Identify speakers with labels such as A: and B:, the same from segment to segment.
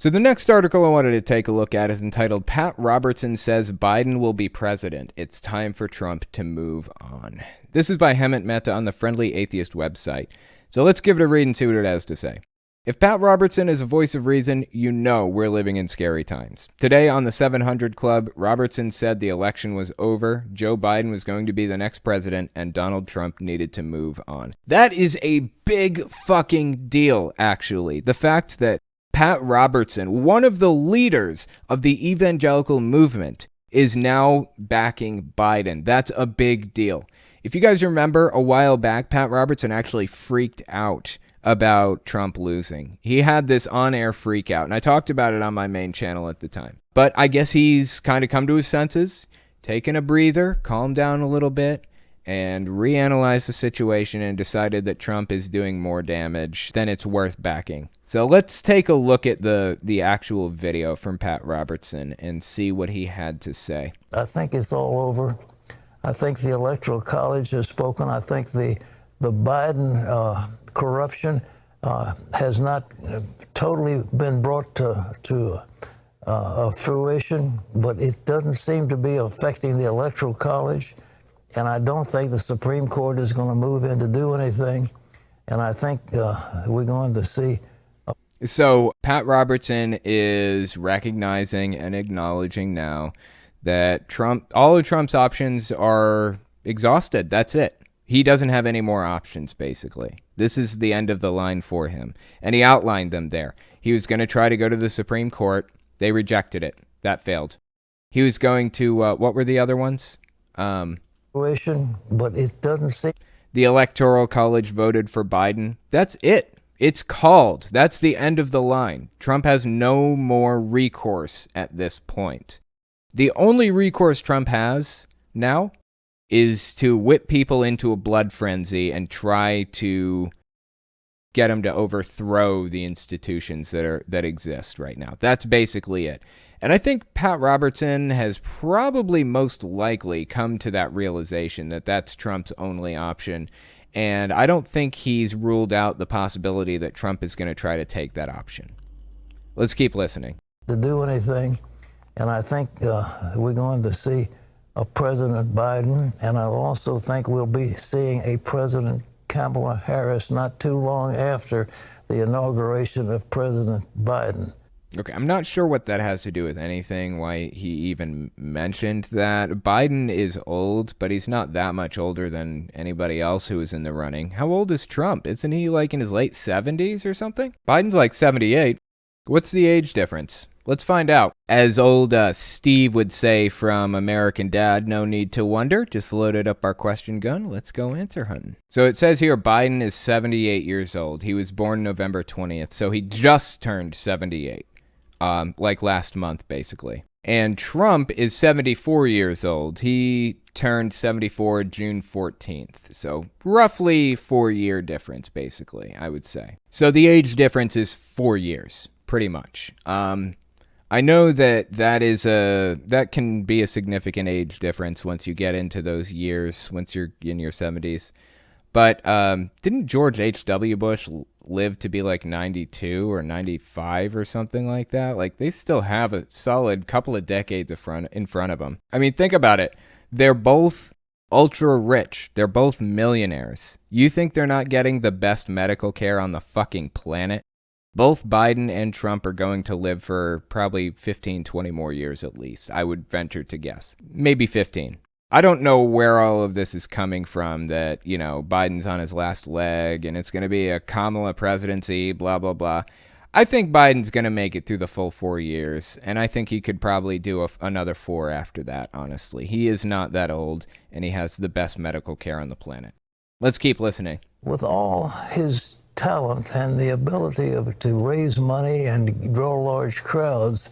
A: So the next article I wanted to take a look at is entitled Pat Robertson Says Biden Will Be President. It's Time for Trump to Move On. This is by Hemant Mehta on the Friendly Atheist website. So let's give it a read and see what it has to say. If Pat Robertson is a voice of reason, you know we're living in scary times. Today on the 700 Club, Robertson said the election was over, Joe Biden was going to be the next president, and Donald Trump needed to move on. That is a big fucking deal, actually. The fact that Pat Robertson, one of the leaders of the evangelical movement, is now backing Biden. That's a big deal. If you guys remember, a while back, Pat Robertson actually freaked out about Trump losing. He had this on-air freak out, and I talked about it on my main channel at the time. But I guess he's kind of come to his senses, taken a breather, calmed down a little bit, and reanalyzed the situation and decided that Trump is doing more damage than it's worth backing. So let's take a look at the actual video from Pat Robertson and see what he had to say.
B: I think it's all over. I think the Electoral College has spoken. I think the Biden corruption has not totally been brought to fruition, but it doesn't seem to be affecting the Electoral College. And I don't think the Supreme Court is going to move in to do anything. And I think we're going to see.
A: So Pat Robertson is recognizing and acknowledging now that all of Trump's options are exhausted. That's it. He doesn't have any more options, basically. This is the end of the line for him. And he outlined them there. He was going to try to go to the Supreme Court. They rejected it. That failed. He was going to, what were the other ones?
B: But it doesn't seem.
A: The Electoral College voted for Biden. That's it. It's called. That's the end of the line. Trump has no more recourse at this point. The only recourse Trump has now is to whip people into a blood frenzy and try to get them to overthrow the institutions that exist right now. That's basically it. And I think Pat Robertson has probably most likely come to that realization that that's Trump's only option. And I don't think he's ruled out the possibility that Trump is going to try to take that option. Let's keep listening.
B: To do anything. And I think we're going to see a President Biden. And I also think we'll be seeing a President Kamala Harris not too long after the inauguration of President Biden.
A: Okay, I'm not sure what that has to do with anything, why he even mentioned that. Biden is old, but he's not that much older than anybody else who is in the running. How old is Trump? Isn't he like in his late 70s or something? Biden's like 78. What's the age difference? Let's find out. As old Steve would say from American Dad, no need to wonder. Just loaded up our question gun. Let's go answer hunting. So it says here Biden is 78 years old. He was born November 20th, so he just turned 78. Like last month, basically. And Trump is 74 years old. He turned 74 June 14th. So roughly 4-year difference, basically, I would say. So the age difference is 4 years, pretty much. I know that can be a significant age difference once you get into those years, once you're in your 70s. But didn't George H.W. Bush live to be like 92 or 95 or something like that? Like, they still have a solid couple of decades in front of them. I mean, think about it. They're both ultra rich. They're both millionaires. You think they're not getting the best medical care on the fucking planet? Both Biden and Trump are going to live for probably 15, 20 more years at least, I would venture to guess. Maybe 15. I don't know where all of this is coming from, that, you know, Biden's on his last leg and it's going to be a Kamala presidency, blah, blah, blah. I think Biden's going to make it through the full 4 years, and I think he could probably do another 4 after that, honestly. He is not that old, and he has the best medical care on the planet. Let's keep listening.
B: With all his talent and the ability to raise money and draw large crowds,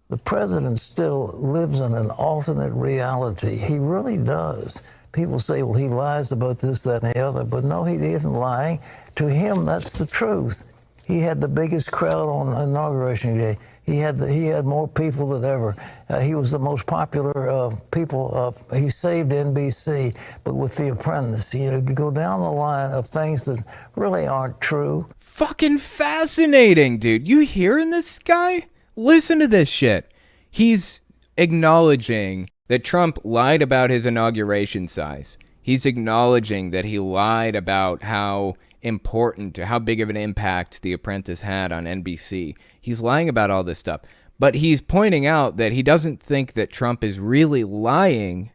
B: the president still lives in an alternate reality. He really does. People say, well, he lies about this, that, and the other, but no, he isn't lying. To him, that's the truth. He had the biggest crowd on Inauguration Day. He had more people than ever. He was the most popular people. He saved NBC, but with The Apprentice, you go down the line of things that really aren't true.
A: fucking fascinating, dude. You hearing this guy? Listen to this shit. He's acknowledging that Trump lied about his inauguration size. He's acknowledging that he lied about how important, how big of an impact The Apprentice had on NBC. He's lying about all this stuff. But he's pointing out that he doesn't think that Trump is really lying.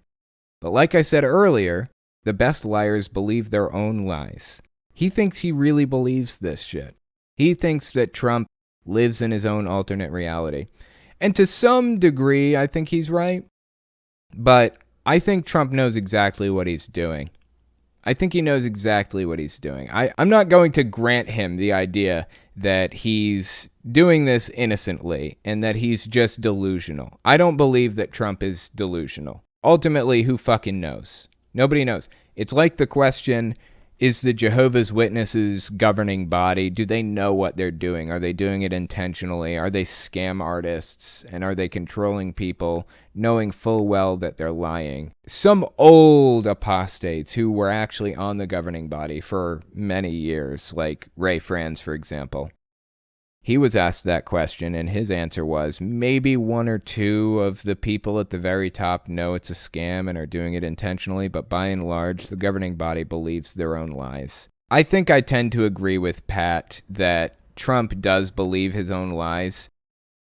A: But like I said earlier, the best liars believe their own lies. He thinks he really believes this shit. He thinks that Trump lives in his own alternate reality. And to some degree, I think he's right. But I think Trump knows exactly what he's doing. I think he knows exactly what he's doing. I'm not going to grant him the idea that he's doing this innocently and that he's just delusional. I don't believe that Trump is delusional. Ultimately, who fucking knows? Nobody knows. It's like the question, is the Jehovah's Witnesses governing body, do they know what they're doing? Are they doing it intentionally? Are they scam artists? And are they controlling people knowing full well that they're lying? Some old apostates who were actually on the governing body for many years, like Ray Franz, for example, he was asked that question, and his answer was maybe one or two of the people at the very top know it's a scam and are doing it intentionally, but by and large, the governing body believes their own lies. I think I tend to agree with Pat that Trump does believe his own lies,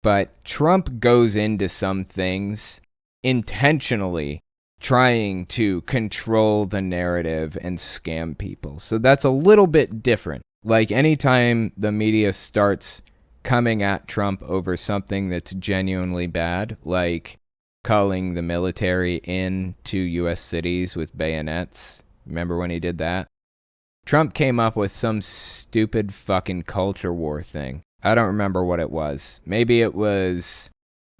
A: but Trump goes into some things intentionally trying to control the narrative and scam people. So that's a little bit different. Like anytime the media starts coming at Trump over something that's genuinely bad, like calling the military into U.S. cities with bayonets. Remember when he did that? Trump came up with some stupid fucking culture war thing. I don't remember what it was. Maybe it was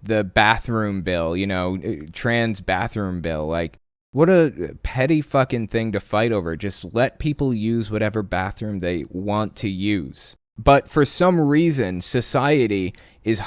A: the bathroom bill, trans bathroom bill. Like, what a petty fucking thing to fight over. Just let people use whatever bathroom they want to use. But for some reason, society is